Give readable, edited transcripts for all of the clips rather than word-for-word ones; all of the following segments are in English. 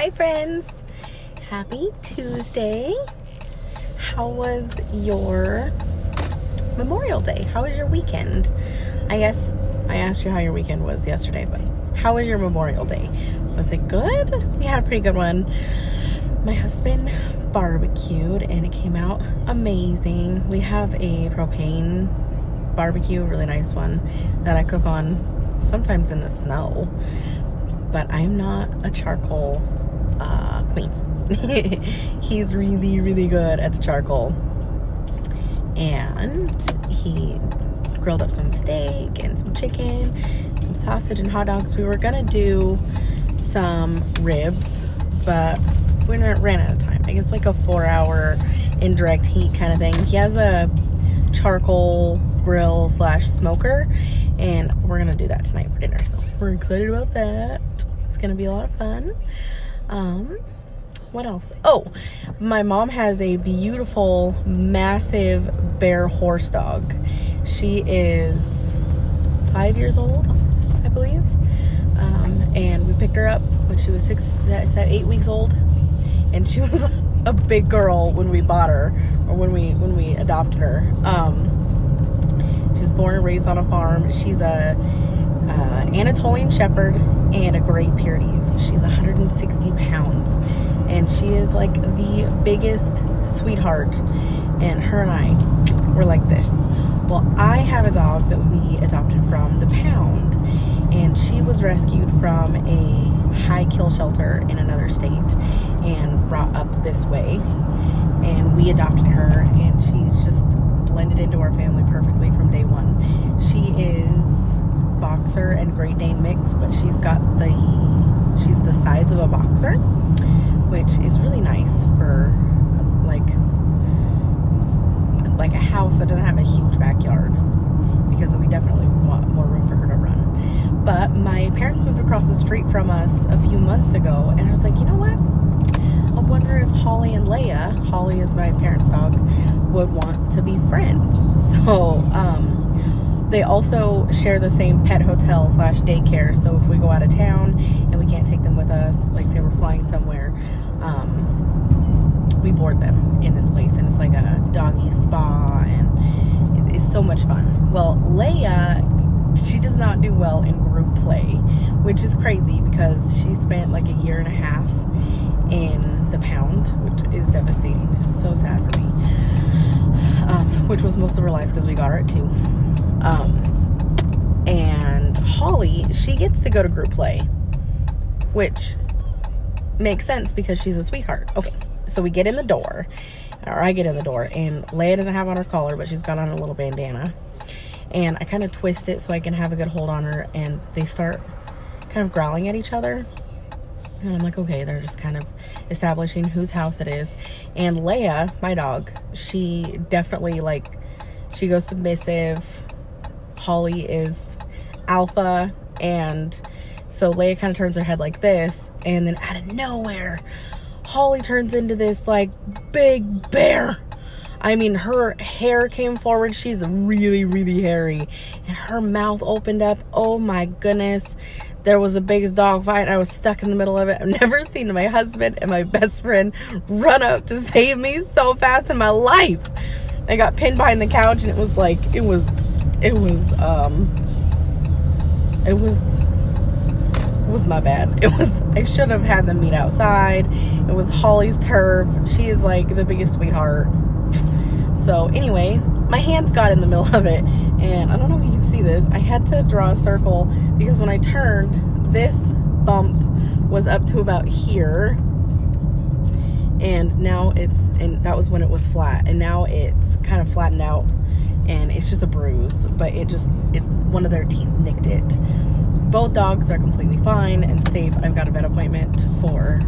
Hi friends, happy Tuesday. How was your Memorial Day? How was your weekend? I guess I asked you how your weekend was yesterday, but how was your Memorial Day? Was it good? We had a pretty good one. My husband barbecued and it came out amazing. We have a propane barbecue, really nice one that I cook on sometimes in the snow, but I'm not a charcoal queen. He's really good at the charcoal, and he grilled up some steak and some chicken, some sausage and hot dogs. We were gonna do some ribs, but we ran out of time. I guess like a 4-hour indirect heat kind of thing. He has a charcoal grill / smoker, and we're gonna do that tonight for dinner, so we're excited about that. It's gonna be a lot of fun. What else? Oh, my mom has a beautiful massive bear horse dog. She is 5 years old, I believe, and we picked her up when she was 8 weeks old, and she was a big girl when we bought her, or when we adopted her. She was born and raised on a farm. She's a Anatolian Shepherd and a Great Pyrenees. She's 160 pounds, and she is like the biggest sweetheart, and her and I were like this. Well, I have a dog that we adopted from the pound, and she was rescued from a high kill shelter in another state and brought up this way, and we adopted her, and she's just blended into our family perfectly from day one. She is boxer and Great Dane mix, but she's the size of a boxer, which is really nice for like a house that doesn't have a huge backyard, because we definitely want more room for her to run. But my parents moved across the street from us a few months ago, and I was like, you know what? I wonder if Holly and Leia, Holly is my parents' dog, would want to be friends. So they also share the same pet hotel / daycare. So if we go out of town and we can't take them with us, like say we're flying somewhere, we board them in this place, and it's like a doggy spa, and it's so much fun. Well, Leia, she does not do well in group play, which is crazy because she spent like a year and a half in the pound, which is devastating. It's so sad for me. Which was most of her life because we got her at 2. And Holly, she gets to go to group play, which makes sense because she's a sweetheart. Okay, so we get in the door, or I get in the door, and Leia doesn't have on her collar, but she's got on a little bandana, and I kind of twist it so I can have a good hold on her, and they start kind of growling at each other. And I'm like, okay, they're just kind of establishing whose house it is. And Leia, my dog, she definitely, she goes submissive. Holly is alpha. And so Leia kind of turns her head like this. And then out of nowhere, Holly turns into this, big bear. I mean, her hair came forward. She's really hairy. And her mouth opened up. Oh, my goodness. There was the biggest dog fight, and I was stuck in the middle of it. I've never seen my husband and my best friend run up to save me so fast in my life. I got pinned behind the couch, and it was my bad. I should have had them meet outside. It was Holly's turf. She is like the biggest sweetheart. So anyway, my hands got in the middle of it, and I don't know if you can see this. I had to draw a circle because when I turned, this bump was up to about here, and now and that was when it was flat, and now it's kind of flattened out, and it's just a bruise, but one of their teeth nicked it. Both dogs are completely fine and safe. I've got a vet appointment for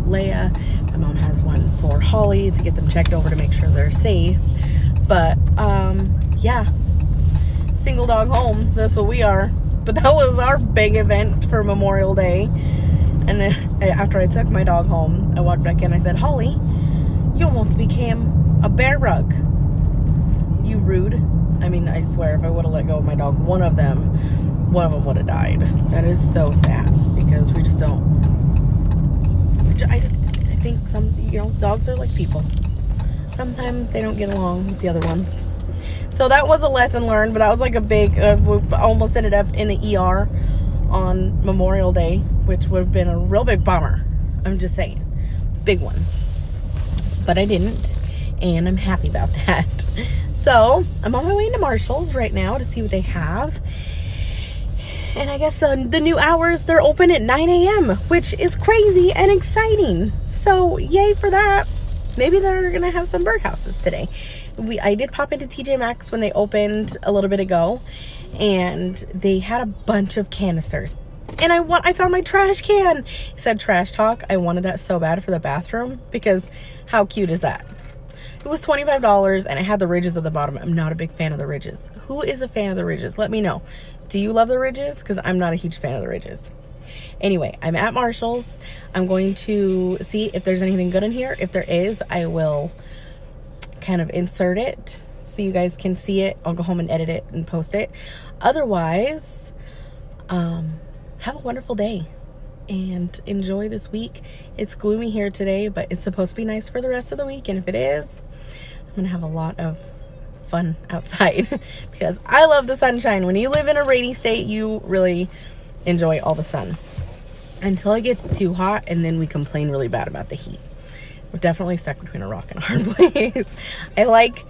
Leia. My mom has one for Holly to get them checked over to make sure they're safe. But yeah, single dog home, that's what we are. But that was our big event for Memorial Day. And then after I took my dog home, I walked back in. I said, Holly, you almost became a bear rug. You rude. I mean, I swear, if I would have let go of my dog, one of them would have died. That is so sad, because we just don't, some, you know, dogs are like people. Sometimes they don't get along with the other ones. So that was a lesson learned, but that was like a big, we almost ended up in the ER on Memorial Day, which would have been a real big bummer. I'm just saying. Big one. But I didn't, and I'm happy about that. So I'm on my way into Marshall's right now to see what they have. And I guess the new hours, they're open at 9 a.m., which is crazy and exciting. So yay for that. Maybe they're going to have some birdhouses today. I did pop into TJ Maxx when they opened a little bit ago, and they had a bunch of canisters. And I found my trash can. It said trash talk. I wanted that so bad for the bathroom, because how cute is that? It was $25, and it had the ridges at the bottom. I'm not a big fan of the ridges. Who is a fan of the ridges? Let me know. Do you love the ridges? Because I'm not a huge fan of the ridges. Anyway, I'm at Marshall's. I'm going to see if there's anything good in here. If there is, I will kind of insert it so you guys can see it. I'll go home and edit it and post it. Otherwise, have a wonderful day and enjoy this week. It's gloomy here today, but it's supposed to be nice for the rest of the week. And if it is, I'm going to have a lot of fun outside because I love the sunshine. When you live in a rainy state, you really enjoy all the sun until it gets too hot, and then we complain really bad about the heat. We're definitely stuck between a rock and a hard place. I like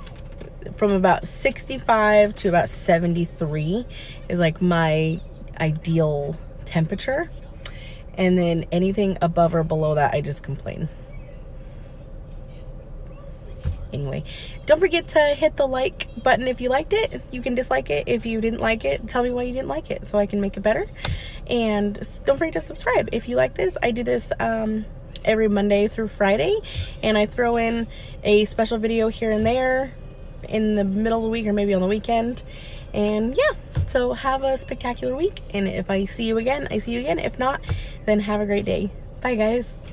from about 65 to about 73 is like my ideal temperature, and then anything above or below that, I just complain. Anyway, don't forget to hit the like button if you liked it. You can dislike it if you didn't like it. Tell me why you didn't like it so I can make it better. And don't forget to subscribe if you like this. I do this every Monday through Friday, and I throw in a special video here and there in the middle of the week or maybe on the weekend. And yeah, so have a spectacular week, and if I see you again, I see you again. If not, then have a great day. Bye guys.